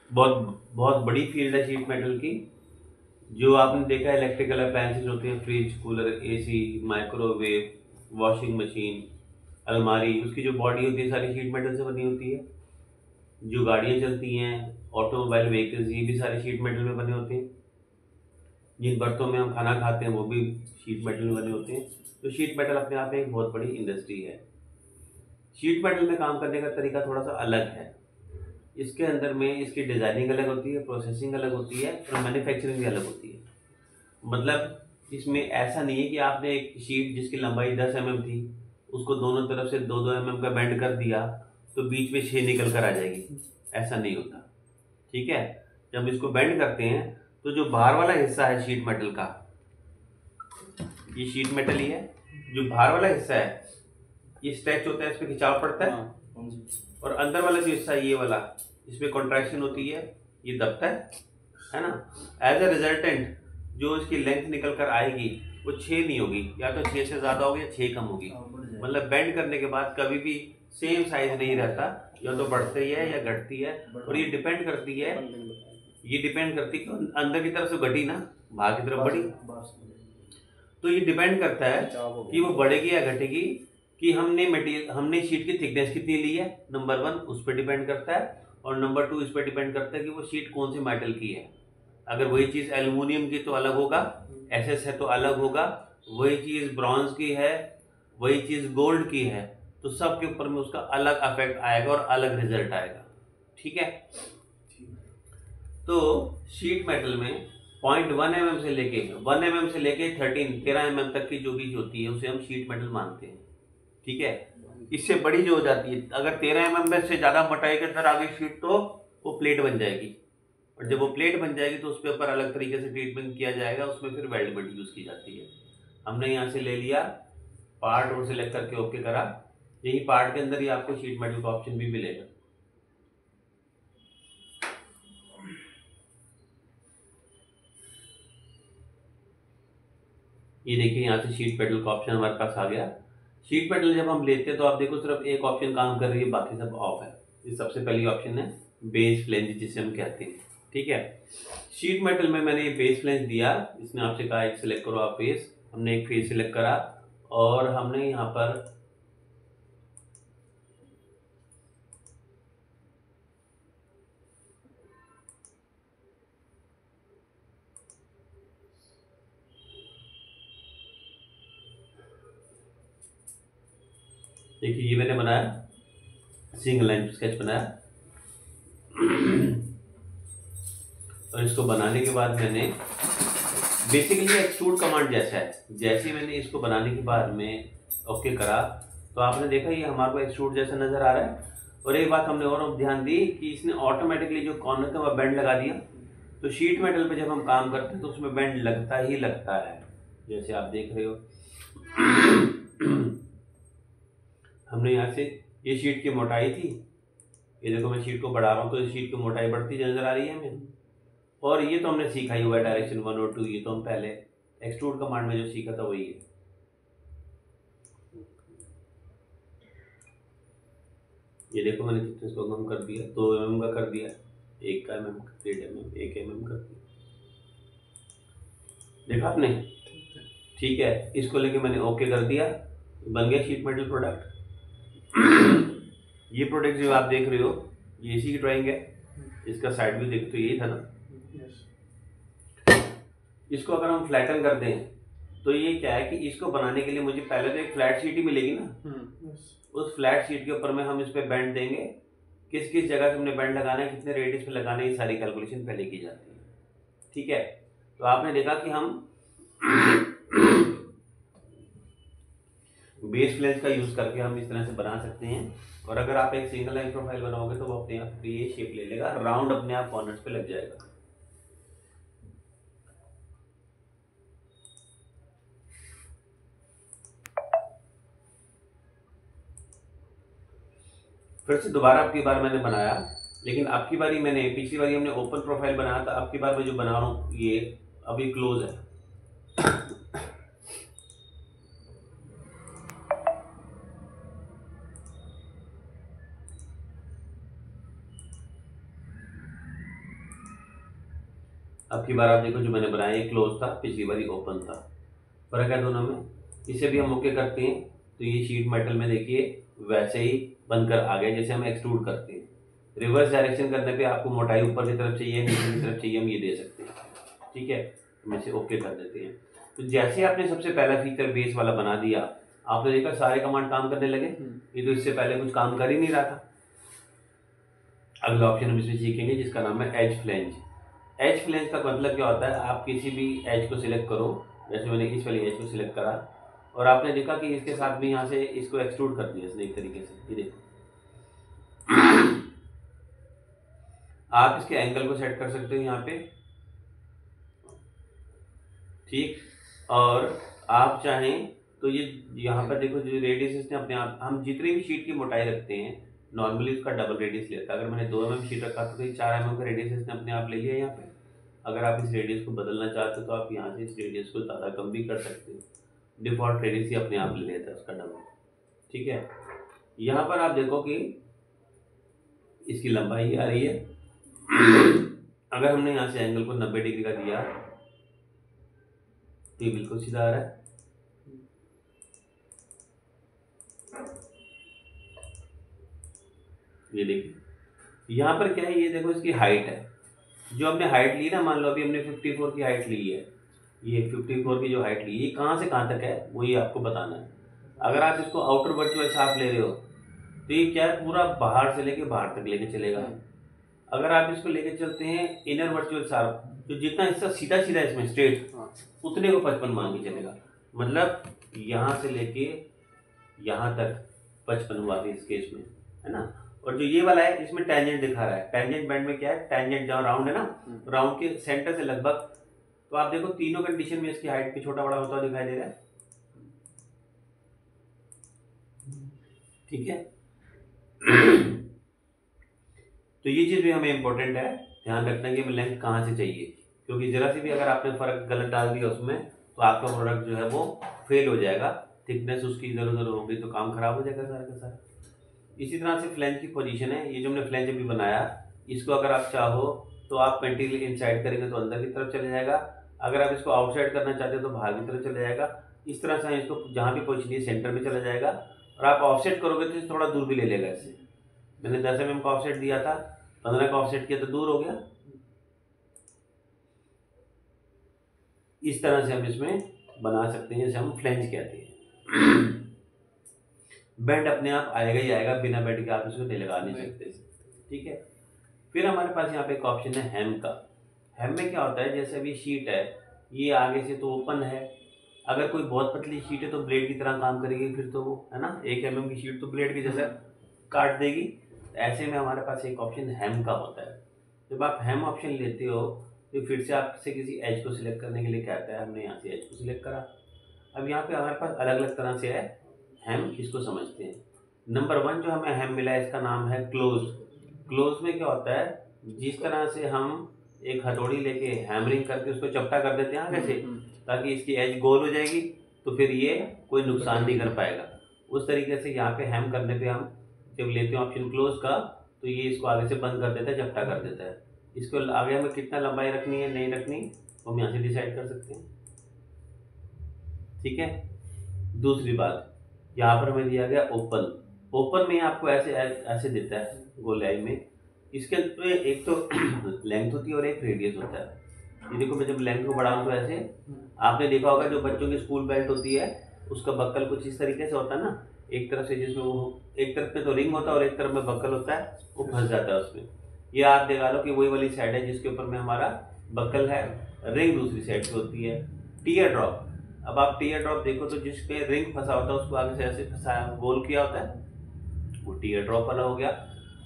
बहुत बहुत बड़ी फील्ड है शीट मेटल की। जो आपने देखा है इलेक्ट्रिकल अप्लायंसेज होते हैं, fridge, cooler, AC, microwave, washing machine, अलमारी, उसकी जो बॉडी होती है सारी शीट मेटल से बनी होती है। जो गाड़ियाँ चलती हैं, ऑटोमोबाइल व्हीकल्स, ये भी सारे शीट मेटल में बने होते हैं। जिन बर्तनों में हम खाना खाते हैं वो भी शीट मेटल में बने होते हैं। तो शीट मेटल अपने आप में एक बहुत बड़ी इंडस्ट्री है। शीट मेटल में काम करने का तरीका थोड़ा सा अलग है। इसके अंदर में इसकी डिज़ाइनिंग अलग होती है, प्रोसेसिंग अलग होती है और मैन्युफैक्चरिंग भी अलग होती है। मतलब इसमें ऐसा नहीं है कि आपने एक शीट जिसकी लंबाई 10 mm थी, उसको दोनों तरफ से 2-2 mm का बेंड कर दिया तो बीच में 6 निकल कर आ जाएगी। ऐसा नहीं होता। ठीक है। जब इसको बेंड करते हैं तो जो बाहर वाला हिस्सा है शीट मेटल का, ये शीट मेटल ही है। जो बाहर वाला हिस्सा है ये स्ट्रेच होता है, इस पे खिंचाव पड़ता है। और अंदर वाला जो हिस्सा है ये वाला, इसमें कॉन्ट्रैक्शन होती है, ये दबता है ना। एज अ रिजल्टेंट जो इसकी लेंथ निकल कर आएगी वो 6 नहीं होगी, या तो 6 से ज़्यादा होगी या 6 कम होगी। मतलब बेंड करने के बाद कभी भी सेम साइज नहीं रहता, या तो बढ़ती है या घटती है। और ये डिपेंड करती है कि अंदर की तरफ से घटी ना, बाहर की तरफ बढ़ी। तो ये डिपेंड करता है कि वो बढ़ेगी या घटेगी, कि हमने शीट की थिकनेस कितनी ली है, नंबर 1 उस पर डिपेंड करता है। और नंबर 2 इस पर डिपेंड करता है कि वो शीट कौन से मेटल की है। अगर वही चीज़ एल्युमिनियम की तो अलग होगा, एसएस है तो अलग होगा। वही चीज़ ब्रॉन्ज की है, वही चीज़ गोल्ड की है, तो सब के ऊपर में उसका अलग इफेक्ट आएगा और अलग रिजल्ट आएगा। ठीक है। तो शीट मेटल में 0.1 mm से लेके 1 mm से लेके 13 mm तक की जो भी होती है उसे हम शीट मेटल मानते हैं। ठीक है। इससे बड़ी जो हो जाती है, अगर 13 mm से ज़्यादा मोटाई के अंदर आ गई शीट तो वो प्लेट बन जाएगी। और जब वो प्लेट बन जाएगी तो उस पे ऊपर अलग तरीके से ट्रीटमेंट किया जाएगा, उसमें फिर वेल्डमेंट यूज़ की जाती है। हमने यहाँ से ले लिया पार्ट और सिलेक्ट करके ओके करा। यही पार्ट के अंदर ही आपको शीट मेटल का ऑप्शन भी मिलेगा। ये देखिए यहाँ से शीट मेटल का ऑप्शन हमारे पास आ गया। शीट मेटल जब हम लेते हैं तो आप देखो सिर्फ एक ऑप्शन काम कर रही है, बाकी सब ऑफ है। ये सबसे पहली ऑप्शन है बेस फ्लेंज, जिसे हम कहते हैं। ठीक है। शीट मेटल में मैंने ये बेस फ्लेंज दिया, इसने आपसे कहा एक सिलेक्ट करो आप फेस। हमने एक फेस सिलेक्ट करा और हमने यहाँ पर देखिए ये मैंने बनाया, सिंगल लाइन स्केच बनाया। और इसको बनाने के बाद मैंने बेसिकली एक्सट्रूड कमांड जैसा है, जैसे मैंने इसको बनाने के बाद में ओके करा तो आपने देखा ये हमारे को एक्सट्रूड जैसा नजर आ रहा है। और एक बात हमने और ध्यान दी कि इसने ऑटोमेटिकली जो कॉर्नर था वह बेंड लगा दिया। तो शीट मेटल पे जब हम काम करते हैं तो उसमें बेंड लगता ही लगता है, जैसे आप देख रहे हो। हमने यहाँ से ये शीट की मोटाई थी, ये देखो मैं शीट को बढ़ा रहा हूँ तो इस शीट की मोटाई बढ़ती नजर आ रही है हमें। और ये तो हमने सीखा ही हुआ है डायरेक्शन 1 और 2, ये तो हम पहले एक्सट्रूड कमांड में जो सीखा था वही है। ये देखो मैंने थिकनेस को कम कर दिया, 2 mm का कर दिया, 1 mm, 1.5 mm, 1 mm कर दिया। देखा आपने? ठीक है। इसको लेके मैंने ओके कर दिया, बन गया शीट मेटल प्रोडक्ट। ये प्रोडक्ट जो आप देख रहे हो ये इसी की ड्राइंग है। इसका साइड व्यू देखो तो यही था ना। इसको अगर हम फ्लैटन कर दें तो ये क्या है कि इसको बनाने के लिए मुझे पहले तो एक फ्लैट शीट ही मिलेगी ना। उस फ्लैट शीट के ऊपर में हम इस पे बैंड देंगे, किस किस जगह से हमने बैंड लगाना है, कितने रेडियस पे लगाना है, ये सारी कैलकुलेशन पहले की जाती है। ठीक है। तो आपने देखा कि हम बेस फ्लेंज का यूज करके हम इस तरह से बना सकते हैं। और अगर आप एक सिंगल लाइन प्रोफाइल बनाओगे तो वो अपने आप ये शेप ले लेगा, राउंड अपने आप कॉर्नर्स पे लग जाएगा। फिर से दोबारा अब की बार मैंने बनाया, लेकिन अब की बारी मैंने, पिछली बारी हमने ओपन प्रोफाइल बनाया था, अब की बार मैं जो बना रहा हूँ ये अभी क्लोज है। अब की बार आप देखो जो मैंने बनाया ये क्लोज था, पिछली बार ये ओपन था, फर्क है दोनों में। इसे भी हम ओके करते हैं तो ये शीट मेटल में देखिए वैसे ही बनकर आ गया जैसे हम एक्सट्रूड करते हैं। रिवर्स डायरेक्शन करने पे आपको मोटाई ऊपर की तरफ चाहिए, नीचे की तरफ चाहिए, हम ये दे सकते हैं। ठीक है, हम इसे ओके कर देते हैं। तो जैसे आपने सबसे पहला फीचर बेस वाला बना दिया, आपने देखा सारे कमांड काम करने लगे। ये तो इससे पहले कुछ काम कर ही नहीं रहा था। अगला ऑप्शन हम इसमें सीखेंगे जिसका नाम है एज फ्लेंज। एज फ्लेंज का मतलब क्या होता है, आप किसी भी एज को सिलेक्ट करो, जैसे मैंने इस वाली एज को सिलेक्ट करा और आपने देखा कि इसके साथ भी यहाँ से इसको एक्सट्रूड कर दिया इसने एक तरीके से। ये देखो आप इसके एंगल को सेट कर सकते हो यहाँ पे, ठीक। और आप चाहें तो ये यहाँ पर देखो जो रेडियस इसने अपने आप, हम जितनी भी शीट की मोटाई रखते हैं नॉर्मली उसका डबल रेडियस लेता है। अगर मैंने 2 mm शीट रखा तो 4 mm का रेडियस इसने अपने आप ले लिया यहाँ पे। अगर आप इस रेडियस को बदलना चाहते हो तो आप यहाँ से इस रेडियस को ज़्यादा कम भी कर सकते हो। डिफ़ॉल्ट रेडियस ही अपने आप ले लेता है उसका डबल। ठीक है, यहाँ पर आप देखो कि इसकी लंबाई आ रही है। अगर हमने यहाँ से एंगल को 90 डिग्री का दिया तो ये बिल्कुल सीधा आ रहा है। ये देखिए यहाँ पर क्या है, ये देखो इसकी हाइट है। जो हमने हाइट ली ना, मान लो अभी हमने 54 की हाइट ली है, ये 54 की जो हाइट ली ये कहाँ से कहाँ तक है वही आपको बताना है। अगर आप इसको आउटर वर्चुअल शार्प ले रहे हो तो ये क्या है, पूरा बाहर से लेके बाहर तक लेके चलेगा। अगर आप इसको लेके चलते हैं इनर वर्चुअल शार्प, तो जितना हिस्सा सीधा सीधा इसमें स्ट्रेट उतने को 55 मान के चलेगा। मतलब यहाँ से लेके यहाँ तक 55 हुआ इस केस में, है ना। और जो ये वाला है इसमें टेंजेंट दिखा रहा है। टेंजेंट बैंड में क्या है, टेंजेंट जहाँ राउंड है ना, राउंड के सेंटर से लगभग, तो आप देखो तीनों कंडीशन में इसकी हाइट भी छोटा बड़ा होता हुआ दिखाई दे रहा है। ठीक है तो ये चीज़ भी हमें इम्पोर्टेंट है ध्यान रखना कि हमें लेंथ कहाँ से चाहिए, क्योंकि जरा सी भी अगर आपने फर्क गलत डाल दिया उसमें तो आपका प्रोडक्ट जो है वो फेल हो जाएगा। थिकनेस उसकी इधर उधर होगी तो काम खराब हो जाएगा सारा का सारा। इसी तरह से फ्लैंज की पोजीशन है, ये जो हमने फ्लैंज अभी बनाया इसको अगर आप चाहो तो आप मटेरियल इनसाइड करेंगे तो अंदर की तरफ चले जाएगा। अगर आप इसको आउटसाइड करना चाहते हो तो बाहर की तरफ चले जाएगा। इस तरह से इसको जहाँ भी पोजीशन है सेंटर में चला जाएगा। और आप ऑफसेट करोगे तो थोड़ा दूर भी ले लेगा इससे। मैंने 10 mm का ऑफसेट दिया था, 15 का ऑफसेट किया तो दूर हो गया। इस तरह से हम इसमें बना सकते हैं, जैसे हम फ्लैंज कहते हैं। बेंड अपने आप आएगा ही आएगा, बिना बेंड के आप इसको नहीं लगा नहीं सकते। ठीक है, फिर हमारे पास यहाँ पे एक ऑप्शन है हेम का। हेम में क्या होता है, जैसे अभी शीट है ये आगे से तो ओपन है, अगर कोई बहुत पतली शीट है तो ब्लेड की तरह काम करेगी, फिर तो वो है ना 1 mm की शीट तो ब्लेड की जैसा काट देगी। ऐसे में हमारे पास एक ऑप्शन हेम का होता है। जब आप हेम ऑप्शन लेते हो तो फिर से आपसे किसी एज को सिलेक्ट करने के लिए कहता है, हमने यहाँ से एज को सिलेक्ट करा। अब यहाँ पे हमारे पास अलग अलग तरह से है हेम, इसको समझते हैं। नंबर 1 जो हमें हेम मिला है इसका नाम है क्लोज। क्लोज में क्या होता है, जिस तरह से हम एक हथौड़ी लेके हैमरिंग करके उसको चपटा कर देते हैं कैसे, ताकि इसकी एज गोल हो जाएगी तो फिर ये कोई नुकसान नहीं कर पाएगा, उस तरीके से यहाँ पे हेम करने पे हम जब लेते हैं ऑप्शन क्लोज का तो ये इसको आगे से बंद कर देता है, चपटा कर देता है। इसको आगे हमें कितना लंबाई रखनी है नहीं रखनी तो हम यहाँ से डिसाइड कर सकते हैं। ठीक है, दूसरी बात यहाँ पर हमें दिया गया ओपन। ओपन में आपको ऐसे ऐसे देता है गोलाई में, इसके अंदर एक तो लेंथ होती है और एक रेडियस होता है। ये देखो मैं जब लेंथ को बढ़ाऊँ तो ऐसे, आपने देखा होगा जो बच्चों की स्कूल बेल्ट होती है उसका बक्कल कुछ इस तरीके से होता है ना, एक तरफ से जिसमें वो एक तरफ में तो रिंग होता है और एक तरफ में बक्कल होता है, वो फंस जाता है उसमें। ये आप दिखा लो कि वही वाली साइड है जिसके ऊपर में हमारा बक्कल है, रिंग दूसरी साइड से होती है। टीयर ड्रॉप, अब आप टीयर ड्रॉप देखो तो जिसपे रिंग फंसा होता है उसको आगे से ऐसे फंसाया गोल किया होता है, वो टीयर ड्रॉप वाला हो गया।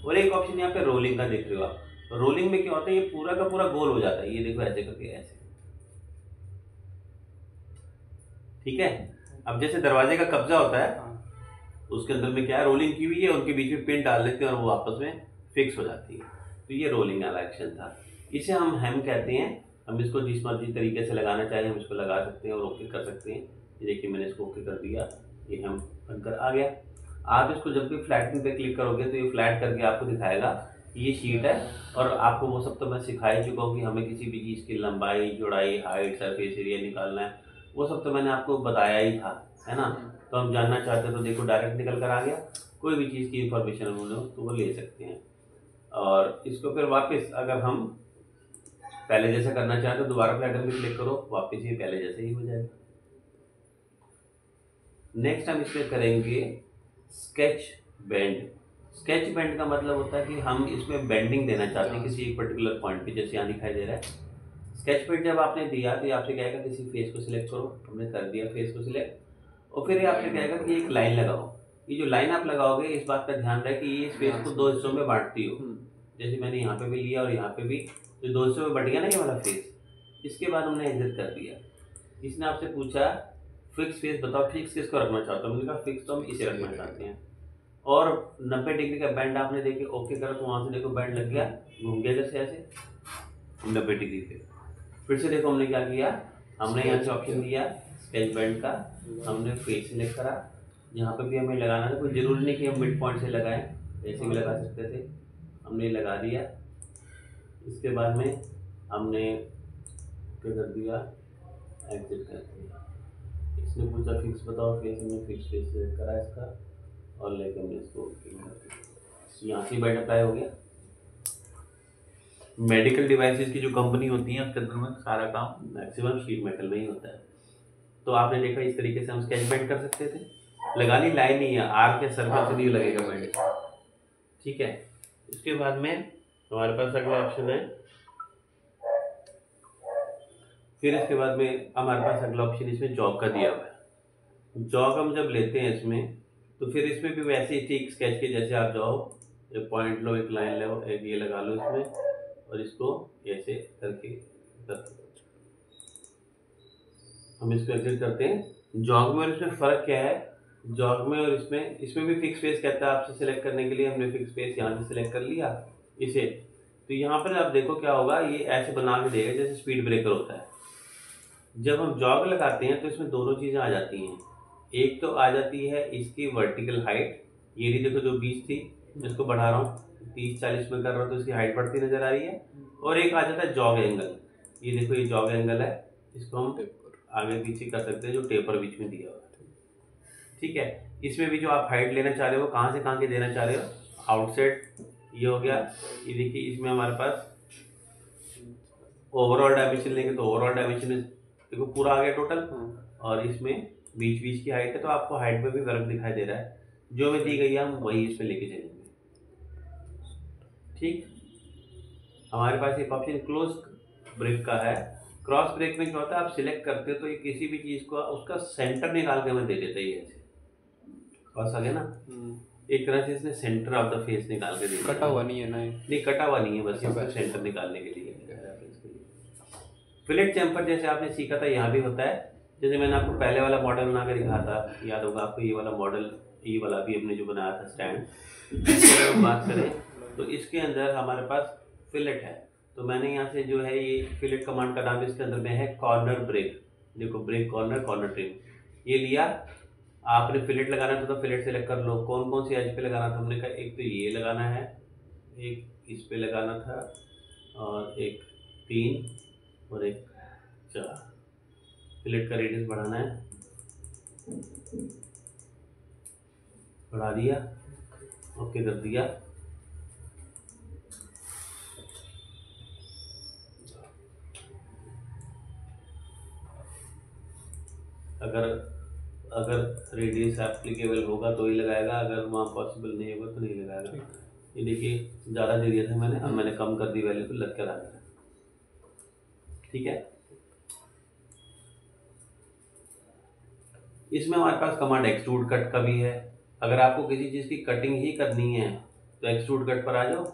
और एक ऑप्शन यहाँ पे रोलिंग का देख रहे हो आप, रोलिंग में क्या होता है ये पूरा का पूरा गोल हो जाता है, ये देखो ऐसे करके ऐसे। ठीक है, अब जैसे दरवाजे का कब्जा होता है उसके अंदर में क्या है, रोलिंग की हुई है, उनके बीच में पिन डाल देते हैं और वो आपस में फिक्स हो जाती है। तो ये रोलिंग वाला एक्शन था, इसे हम हेम कहते हैं। हम इसको जिस मर्जी तरीके से लगाना चाहें हम इसको लगा सकते हैं और ओके कर सकते हैं। ये देखिए मैंने इसको ओके कर दिया, ये हेम बनकर आ गया। आप इसको जब भी फ्लैटनिंग पे क्लिक करोगे तो ये फ्लैट करके आपको दिखाएगा ये शीट है। और आपको वो सब तो मैं सिखा ही चुका हूँ कि हमें किसी भी चीज़ की लंबाई, चौड़ाई, हाइट, सरफेस एरिया निकालना है, वो सब तो मैंने आपको बताया ही था, है ना। तो हम जानना चाहते हो तो देखो डायरेक्ट निकल कर आ गया। कोई भी चीज़ की इंफॉर्मेशन हम लोग तो वो ले सकते हैं। और इसको फिर वापस अगर हम पहले जैसा करना चाहते हो दोबारा फ्लैटर में क्लिक करो, वापस ये पहले जैसे ही हो जाएगा। नेक्स्ट हम इसमें करेंगे स्केच बेंड। स्केच बेंड का मतलब होता है कि हम इसमें बेंडिंग देना चाहते हैं किसी एक पर्टिकुलर पॉइंट पे, जैसे यहाँ दिखाई दे रहा है। स्केच बेंड जब आपने दिया तो ये आपसे कहेगा किसी फेस को सिलेक्ट करो, हमने कर दिया फेस को सिलेक्ट। और फिर ये आपसे कहेगा कि एक लाइन लगाओ। ये जो लाइन आप लगाओगे इस बात का ध्यान रहे कि ये इस फेस को दो हिस्सों में बांटती हो। जैसे मैंने यहाँ पे भी लिया और यहाँ पे भी, जो दो हिस्सों में बट गया ना ये वाला फेस। इसके बाद हमने एग्जिट कर दिया। इसने आपसे पूछा फिक्स फेस बताओ, फिक्स किसको रखना चाहते हो। हमने कहा फिक्स तो हम इसे रखना चाहते हैं। और 90 डिग्री का बैंड आपने देखे ओके करा तो वहां से देखो बैंड लग गया, घूम गया जैसे ऐसे 90 डिग्री पे। फिर से देखो हमने क्या किया, हमने यहाँ से ऑप्शन दिया स्केच बैंड का, हमने फेस सिलेक्ट करा। यहाँ पे भी हमें लगाना है, कोई जरूरी नहीं कि हम मिड पॉइंट से लगाएं, ऐसे भी लगा सकते थे। हमने लगा दिया। इसके बाद में हमने क्या कर दिया, एग्जिट कर दिया। इसने पूछा फिक्स बताओ फेस, हमने फिक्स फेस सिलेक्ट करा इसका और लेके हमने इसको यहाँ से बैंड अप्लाई हो गया। मेडिकल डिवाइसेस की जो कंपनी होती है उसके अंदर में सारा काम मैक्सिमम शीट मेटल में ही होता है। तो आपने देखा इस तरीके से हम स्केच बेंड कर सकते थे। लगानी लाइन नहीं है, आर्क के सर्कल से नहीं लगेगा बेंड, ठीक है। इसके बाद में हमारे पास अगला ऑप्शन है, फिर इसके बाद में हमारे पास अगला ऑप्शन इसमें जॉब का दिया हुआ है। जॉब हम जब लेते हैं इसमें तो फिर इसमें भी वैसे ही ठीक स्केच के जैसे आप जाओ, एक पॉइंट लो, एक लाइन लो, एक ये लगा लो इसमें और इसको ऐसे करके हम इसको एग्जिट करते हैं। जॉग में और इसमें फ़र्क क्या है, जॉग में और इसमें भी फिक्स स्पेस कहता है आपसे सिलेक्ट करने के लिए। हमने फिक्स स्पेस यहाँ से सिलेक्ट कर लिया इसे। तो यहाँ पर आप देखो क्या होगा, ये ऐसे बना के देगा जैसे स्पीड ब्रेकर होता है। जब हम जॉग लगाते हैं तो इसमें दोनों चीज़ें आ जाती हैं। एक तो आ जाती है इसकी वर्टिकल हाइट, ये भी देखो जो 20 थी इसको बढ़ा रहा हूँ 30-40 में कर रहा हूँ तो इसकी हाइट बढ़ती नजर आ रही है। और एक आ जाता है जॉग एंगल, ये देखो ये जॉग एंगल है, इसको हम आगे पीछे कर सकते हैं जो टेपर बीच में दिया हुआ है, ठीक है। इसमें भी जो आप हाइट लेना चाह रहे हो कहाँ से कहाँ के देना चाह रहे हो, आउटसाइड ये हो गया। ये देखिए इसमें हमारे पास ओवरऑल डायमेंशन लेंगे तो ओवरऑल डायमेंशन देखो पूरा आ गया टोटल। और इसमें बीच बीच की हाइट है तो आपको हाइट में भी फर्क दिखाई दे रहा है, जो हमें दी गई है हम वही इस पे लेके चलेंगे, ठीक। हमारे पास एक ऑप्शन क्लोज ब्रेक का है। क्रॉस ब्रेक में क्या होता है, आप सिलेक्ट करते हो तो ये किसी भी चीज को उसका सेंटर निकाल के हमें दे देता है, ये ऐसे क्रॉस आ गया ना, एक तरह से इसने सेंटर ऑफ द फेस निकाल के दिया। कटा हुआ नहीं है ना, नहीं कटा हुआ नहीं है, बस इसका सेंटर निकालने के लिए। फिलेट चैम्फर जैसे आपने सीखा था यहाँ भी होता है। जैसे मैंने आपको पहले वाला मॉडल बना के दिखाया था, याद होगा आपको ये वाला मॉडल, ये वाला भी हमने जो बनाया था स्टैंड। अगर हम बात करें तो इसके अंदर हमारे पास फिलेट है। तो मैंने यहाँ से जो है ये फिलेट कमांड का नाम इसके अंदर में है कॉर्नर ब्रेक। देखो ब्रेक कॉर्नर, कॉर्नर ट्रिम, ये लिया। आपने फिलेट लगाना था तो फिलेट सेलेक्ट कर लो, कौन कौन सी एज पे लगाना था। हमने कहा एक तो ये लगाना है, एक इस पे लगाना था, और एक 3 और एक 4। फिलेट का रेडियस बढ़ाना है, बढ़ा दिया, ओके कर दिया। अगर अगर रेडियस एप्लीकेबल होगा तो ही लगाएगा, अगर वहाँ पॉसिबल नहीं होगा तो नहीं लगाएगा। ये देखिए ज़्यादा दे दिया था मैंने, अब मैंने कम कर दी वैल्यू तो लग कर आ गया, ठीक है। इसमें हमारे पास कमांड एक्सट्रूड कट का भी है। अगर आपको किसी चीज़ की कटिंग ही करनी है तो एक्सट्रूड कट पर आ जाओ।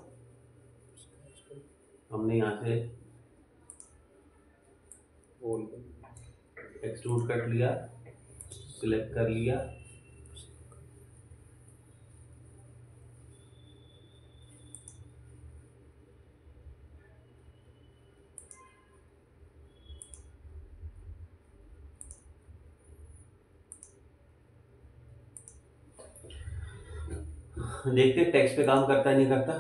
हमने यहाँ से एक्सट्रूड कट लिया, सिलेक्ट कर लिया, देखते टेक्स्ट पे काम करता है नहीं करता।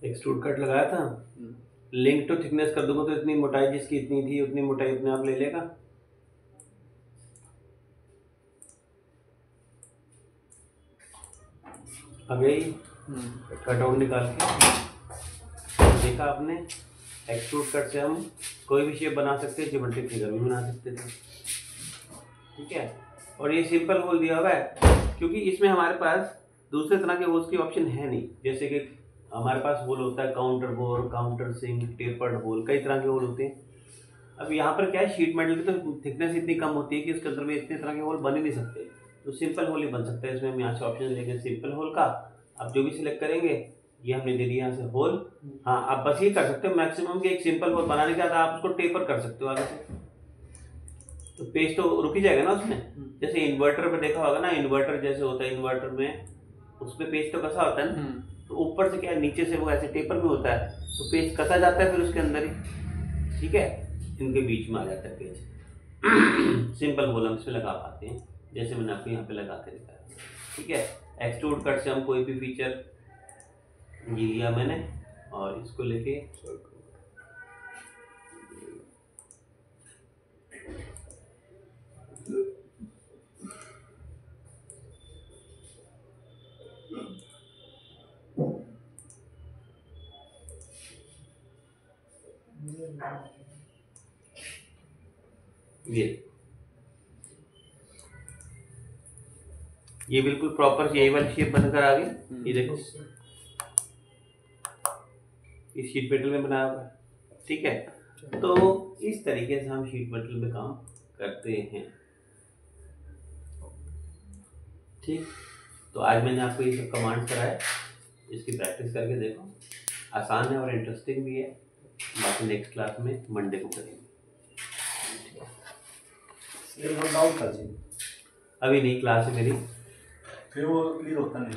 एक्सट्रूड कट लगाया था, लिंक टू थिकनेस कर दूंगा तो इतनी मोटाई जिसकी इतनी थी उतनी मोटाई अपने आप ले लेगा। आ गई कटआउट निकाल के। देखा आपने, एक्सट्रूड कट से हम कोई भी शेप बना सकते हैं, ज्योमेट्रिक फिगर भी बना सकते थे। ठीक है, और ये सिंपल होल दिया हुआ है क्योंकि इसमें हमारे पास दूसरे तरह के होल्स की ऑप्शन है नहीं। जैसे कि हमारे पास होल होता है counterbore, countersink, tapered hole, कई तरह के होल होते हैं। अब यहाँ पर क्या है, शीट मेटल की तो थिकनेस इतनी कम होती है कि उसके अंदर में इतने तरह के होल बन ही नहीं सकते, तो सिंपल होल ही बन सकता है। इसमें हम यहाँ से ऑप्शन लेंगे सिंपल होल का। आप जो भी सिलेक्ट करेंगे, ये हमने दे दिया यहाँ से होल। हाँ, आप बस ये कर सकते हो मैक्सिमम कि एक सिंपल होल बनाने के बाद आप उसको टेपर कर सकते हो आगे से, तो पेज तो रुक ही जाएगा ना उसमें। जैसे इन्वर्टर पे देखा होगा ना, इन्वर्टर जैसे होता है, इन्वर्टर में उसमें पेज तो कसा होता है ना, तो ऊपर से क्या है, नीचे से वो ऐसे टेपर में होता है, तो पेज कसा जाता है फिर उसके अंदर ही। ठीक है, इनके बीच में आ जाता है पेज। सिंपल होल हम इसमें लगा पाते हैं, जैसे मैंने आपको यहाँ पे लगा के दिखाया। ठीक है, एक्सट्रूड कट से हम कोई भी फीचर ये लिया मैंने और इसको लेके ये बिल्कुल प्रॉपर यही वाली शेप बनकर आ गई। ये देखो, इस शीट मेटल में बनाया हुआ है। ठीक है, तो इस तरीके से हम शीट मेटल में काम करते हैं। ठीक, तो आज मैंने आपको ये सब कमांड कराया, इसकी प्रैक्टिस करके देखो, आसान है और इंटरेस्टिंग भी है। बाकी नेक्स्ट क्लास में मंडे को करेंगे। डाउट था जी, अभी नहीं, क्लास है मेरी, फिर वो क्लियर होता नहीं।